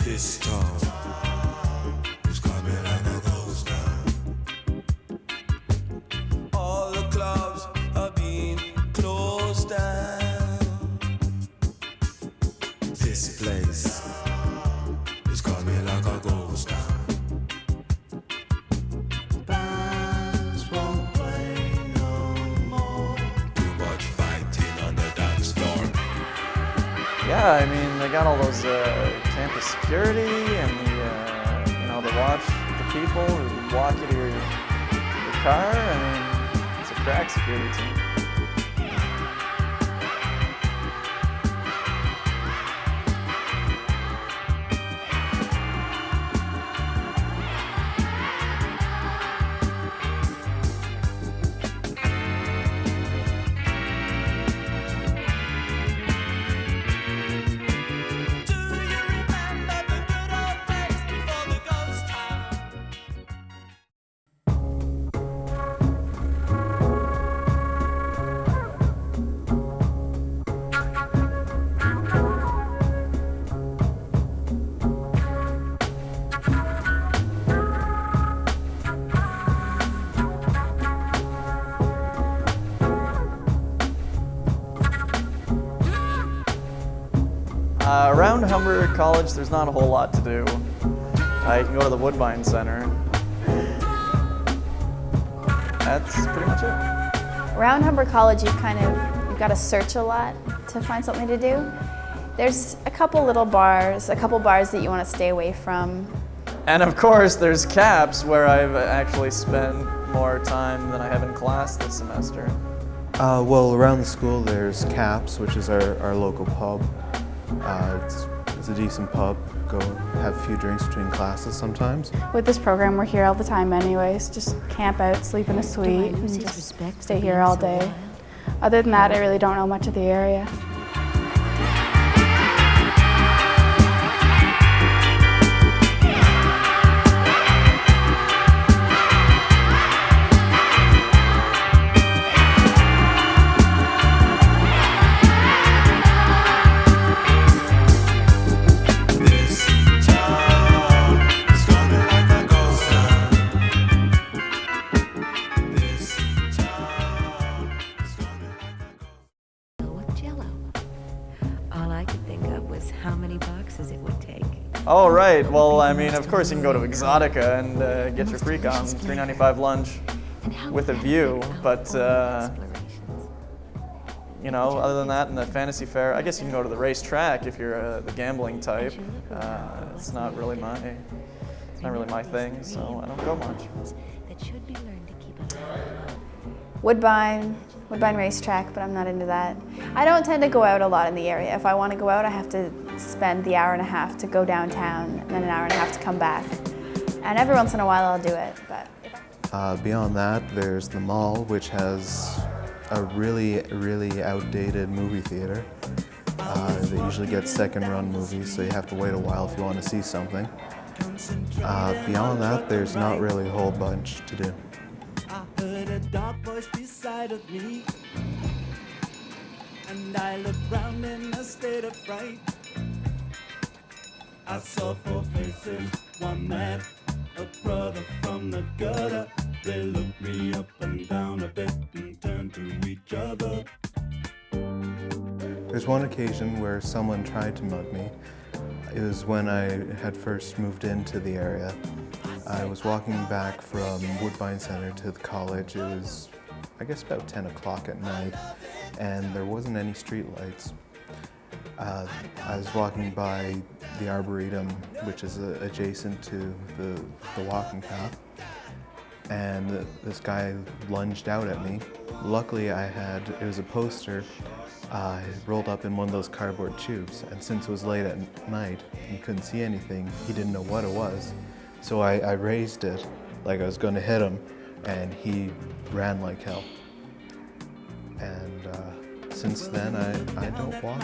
This storm is coming like a ghost town. All the clubs are being closed down. This place is coming like a ghost town. Bands won't play no more. Too much fighting on the dance floor. Yeah, I mean, they got all those campus security and they watch the people who walk you to your car. I mean, it's a crack security team. Around Humber College, there's not a whole lot to do. You can go to the Woodbine Center. That's pretty much it. Around Humber College, you've got to search a lot to find something to do. There's a couple bars that you want to stay away from. And of course, there's CAPS, where I've actually spent more time than I have in class this semester. Well, around the school, there's CAPS, which is our local pub. It's a decent pub. Go have a few drinks between classes sometimes. With this program, we're here all the time anyways. Just camp out, sleep in a suite, and just stay here all day. Other than that, I really don't know much of the area. Oh, right. Well, I mean, of course you can go to Exotica and get your freak on, $3.95 lunch with a view, but, other than that, in the fantasy fair, I guess you can go to the racetrack if you're the gambling type. It's not really my thing, so I don't go much. Woodbine racetrack, but I'm not into that. I don't tend to go out a lot in the area. If I want to go out, I have to spend the hour and a half to go downtown and then an hour and a half to come back. And every once in a while I'll do it, but. Beyond that, there's the mall, which has a really, really outdated movie theater. They usually get second-run movies, so you have to wait a while if you want to see something. Beyond that, there's not really a whole bunch to do. I heard a dark voice beside of me, and I looked round in a state of fright. I saw four faces, one night. A brother from the gutter. They looked me up and down a bit and turned to each other. There's one occasion where someone tried to mug me. It was when I had first moved into the area. I was walking back from Woodbine Center to the college. It was, I guess, about 10 o'clock at night, and there wasn't any street lights. I was walking by the Arboretum, which is adjacent to the walking path, and this guy lunged out at me. Luckily, it was a poster rolled up in one of those cardboard tubes, and since it was late at night and couldn't see anything, he didn't know what it was. So I raised it like I was going to hit him, and he ran like hell. And since then, I don't walk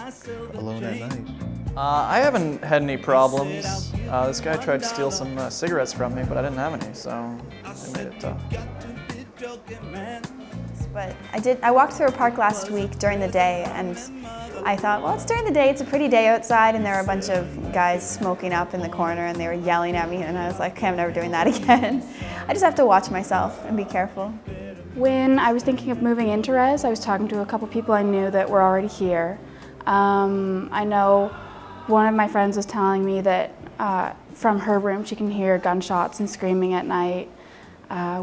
alone at night. I haven't had any problems. This guy tried to steal some cigarettes from me, but I didn't have any, so I made it tough. But I walked through a park last week during the day, and I thought, well, it's during the day, it's a pretty day outside, and there were a bunch of guys smoking up in the corner, and they were yelling at me, and I was like, okay, I'm never doing that again. I just have to watch myself and be careful. When I was thinking of moving into Res, I was talking to a couple people I knew that were already here. I know one of my friends was telling me that from her room she can hear gunshots and screaming at night.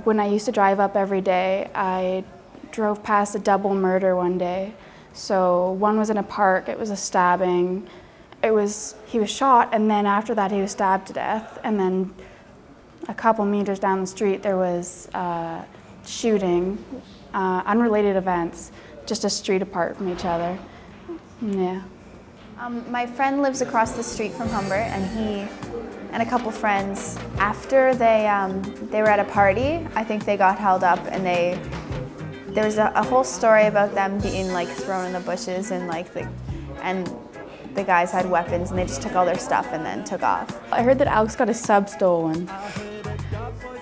When I used to drive up every day, I drove past a double murder one day. So one was in a park, it was a stabbing. He was shot, and then after that he was stabbed to death. And then a couple meters down the street there was shooting, unrelated events, just a street apart from each other. Yeah. My friend lives across the street from Humber, and he and a couple friends, after they were at a party, I think they got held up, and there was a whole story about them being like thrown in the bushes, and the guys had weapons, and they just took all their stuff and then took off. I heard that Alex got his sub stolen.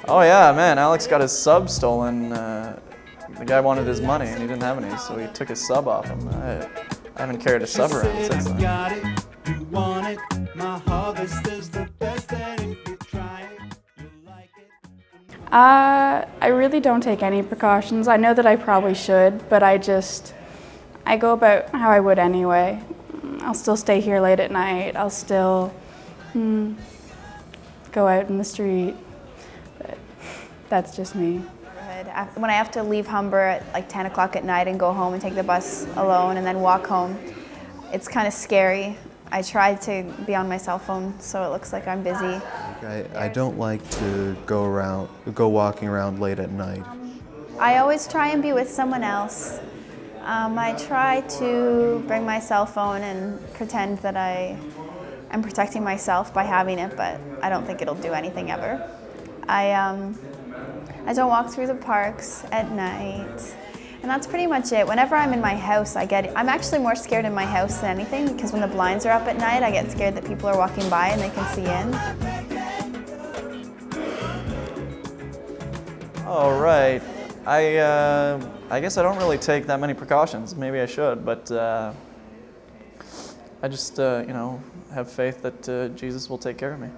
Oh yeah, man, Alex got his sub stolen. The guy wanted his money and he didn't have any, so he took his sub off him. I haven't carried a sub around since then. Got it, you want it. My harvest is the best, and if you try it, you like it. I really don't take any precautions. I know that I probably should, but I go about how I would anyway. I'll still stay here late at night. I'll still go out in the street. But that's just me. When I have to leave Humber at like 10 o'clock at night and go home and take the bus alone and then walk home, it's kind of scary. I try to be on my cell phone so it looks like I'm busy. I don't like to go walking around late at night. I always try and be with someone else. I try to bring my cell phone and pretend that I am protecting myself by having it, but I don't think it'll do anything ever. I don't walk through the parks at night, and that's pretty much it. Whenever I'm in my house, I'm actually more scared in my house than anything, because when the blinds are up at night, I get scared that people are walking by and they can see in. All right. I guess I don't really take that many precautions. Maybe I should, but I just, have faith that Jesus will take care of me.